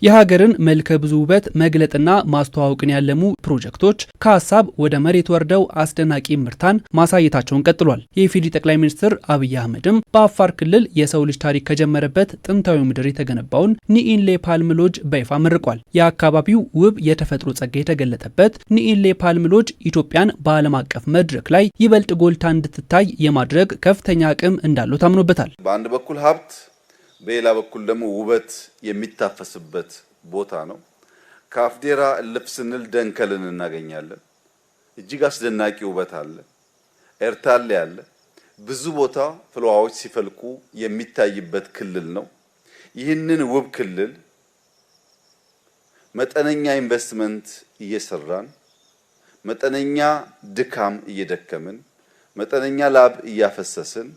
የሀገርን መልከ ብዙ ውበት መግለጥና ማስተዋወቅን ያለሙ ፕሮጀክቶች ከሀሳብ ወደ መሬት ወርደው አስደናቂ ምርታን ማሳየታቸውን ቀጥሏል። የኢፌዴሪ ጠቅላይ ሚኒስትር አብይ አህመድም በአፋር ክልል የሰው ልጅ ታሪክ ከጀመረበት ጥንታዊ ምድር የተገነባውን ኒኢንሌ ፓልም ሎጅ በይፋ መርቋል። የአካባቢው ውብ የተፈጥሮ ጸጋ የተገለጠበት ኒኢንሌ ፓልም ሎጅ ኢትዮጵያን በዓለም አቀፍ መድረክ ላይ ይበልጥ ጎልታ እንድትታይ የማድረግ ከፍተኛ አቅም እንዳለው ታምኖበታል። በአንድ በኩል ሀብት በሌላ በኩል ደግሞ ውበት የሚታፈስበት ቦታ ነው። ከአፍዴራ እልፍ ስንል ደንከልን እናገኛለን። እጅግ አስደናቂ ውበት አለ። ኤርታሌ አለ። ብዙ ቦታ ፍልውሃዎች ሲፈልቁ የሚታይበት ክልል ነው። ይህንን ውብ ክልል መጠነኛ ኢንቨስትመንት እየሰራን መጠነኛ ድካም እየደከምን መጠነኛ ላብ እያፈሰስን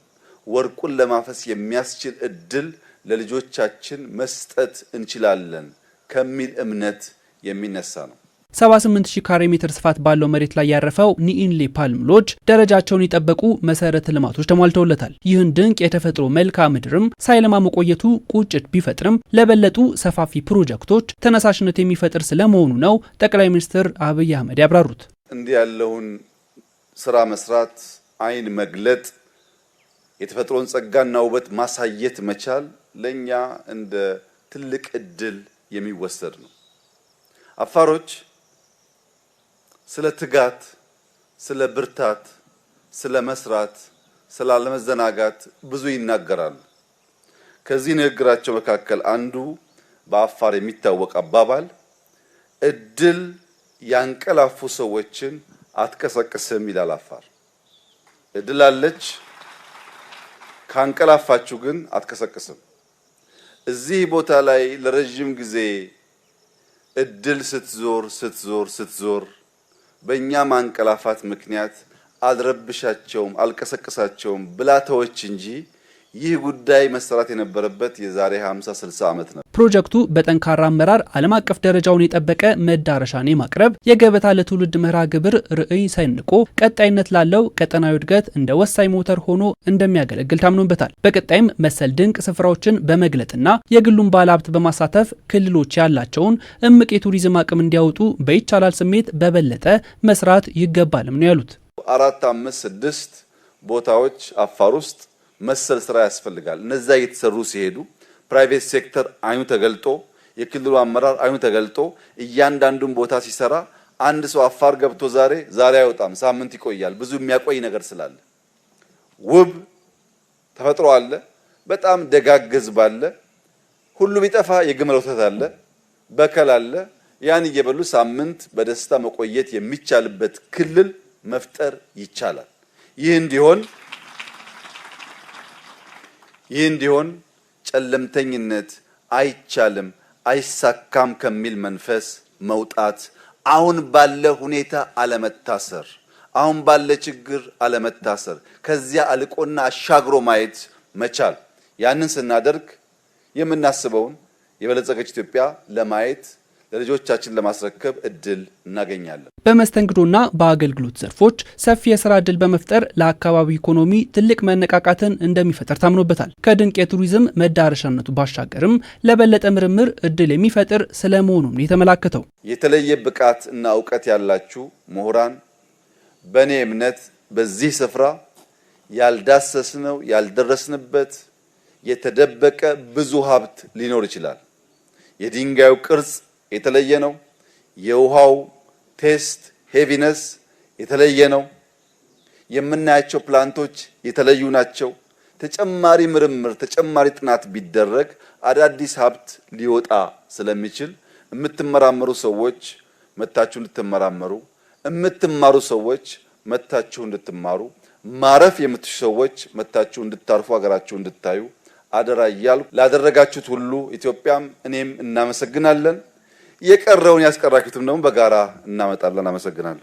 ወርቁን ለማፈስ የሚያስችል እድል ለልጆቻችን መስጠት እንችላለን ከሚል እምነት የሚነሳ ነው። 78000 ካሬ ሜትር ስፋት ባለው መሬት ላይ ያረፈው ኒኢንሌ ፓልም ሎጅ ደረጃቸውን የጠበቁ መሰረተ ልማቶች ተሟልተውለታል። ይህን ድንቅ የተፈጥሮ መልክዓ ምድርም ሳይለማ መቆየቱ ቁጭት ቢፈጥርም ለበለጡ ሰፋፊ ፕሮጀክቶች ተነሳሽነት የሚፈጥር ስለመሆኑ ነው ጠቅላይ ሚኒስትር አብይ አህመድ ያብራሩት። እንዲህ ያለውን ስራ መስራት፣ አይን መግለጥ፣ የተፈጥሮን ጸጋና ውበት ማሳየት መቻል ለኛ እንደ ትልቅ እድል የሚወሰድ ነው። አፋሮች ስለ ትጋት፣ ስለ ብርታት፣ ስለ መስራት፣ ስለ አለመዘናጋት ብዙ ይናገራሉ። ከዚህ ንግግራቸው መካከል አንዱ በአፋር የሚታወቅ አባባል እድል ያንቀላፉ ሰዎችን አትቀሰቅስም ይላል። አፋር እድል አለች፣ ካንቀላፋችሁ ግን አትቀሰቅስም። እዚህ ቦታ ላይ ለረጅም ጊዜ እድል ስትዞር በእኛ ማንቀላፋት ምክንያት አልረብሻቸውም አልቀሰቅሳቸውም ብላተዎች እንጂ ይህ ጉዳይ መሰራት የነበረበት የዛሬ 50-60 ዓመት ነው። ፕሮጀክቱ በጠንካራ አመራር ዓለም አቀፍ ደረጃውን የጠበቀ መዳረሻን የማቅረብ የገበታ ለትውልድ መርሃ ግብር ርዕይ ሰንቆ ቀጣይነት ላለው ቀጠናዊ እድገት እንደ ወሳኝ ሞተር ሆኖ እንደሚያገለግል ታምኖበታል። በቀጣይም መሰል ድንቅ ስፍራዎችን በመግለጥና የግሉን ባለሀብት በማሳተፍ ክልሎች ያላቸውን እምቅ የቱሪዝም አቅም እንዲያወጡ በይቻላል ስሜት በበለጠ መስራት ይገባልም ነው ያሉት። 4፣ 5፣ 6 ቦታዎች አፋር ውስጥ መሰል ስራ ያስፈልጋል። እነዛ እየተሰሩ ሲሄዱ ፕራይቬት ሴክተር አይኑ ተገልጦ የክልሉ አመራር አይኑ ተገልጦ እያንዳንዱን ቦታ ሲሰራ አንድ ሰው አፋር ገብቶ ዛሬ አይወጣም፣ ሳምንት ይቆያል። ብዙ የሚያቆይ ነገር ስላለ ውብ ተፈጥሮ አለ፣ በጣም ደጋግ ህዝብ አለ። ሁሉ ቢጠፋ የግመል ወተት አለ፣ በከል አለ። ያን እየበሉ ሳምንት በደስታ መቆየት የሚቻልበት ክልል መፍጠር ይቻላል። ይህ እንዲሆን ጨለምተኝነት አይቻልም አይሳካም ከሚል መንፈስ መውጣት፣ አሁን ባለ ሁኔታ አለመታሰር፣ አሁን ባለ ችግር አለመታሰር፣ ከዚያ አልቆና አሻግሮ ማየት መቻል። ያንን ስናደርግ የምናስበውን የበለጸገች ኢትዮጵያ ለማየት ለልጆቻችን ለማስረከብ እድል እናገኛለን። በመስተንግዶና በአገልግሎት ዘርፎች ሰፊ የስራ እድል በመፍጠር ለአካባቢው ኢኮኖሚ ትልቅ መነቃቃትን እንደሚፈጠር ታምኖበታል። ከድንቅ የቱሪዝም መዳረሻነቱ ባሻገርም ለበለጠ ምርምር እድል የሚፈጥር ስለመሆኑም የተመላከተው የተለየ ብቃት እና እውቀት ያላችሁ ምሁራን በእኔ እምነት በዚህ ስፍራ ያልዳሰስነው ያልደረስንበት የተደበቀ ብዙ ሀብት ሊኖር ይችላል። የድንጋዩ ቅርጽ የተለየ ነው። የውሃው ቴስት ሄቪነስ የተለየ ነው። የምናያቸው ፕላንቶች የተለዩ ናቸው። ተጨማሪ ምርምር ተጨማሪ ጥናት ቢደረግ አዳዲስ ሀብት ሊወጣ ስለሚችል የምትመራመሩ ሰዎች መታችሁ እንድትመራመሩ፣ የምትማሩ ሰዎች መታችሁ እንድትማሩ፣ ማረፍ የምትሹ ሰዎች መታችሁ እንድታርፉ ሀገራችሁ እንድታዩ አደራ እያልኩ ላደረጋችሁት ሁሉ ኢትዮጵያም እኔም እናመሰግናለን። የቀረውን ያስቀራችሁትም ደግሞ በጋራ እናመጣለን። አመሰግናለሁ።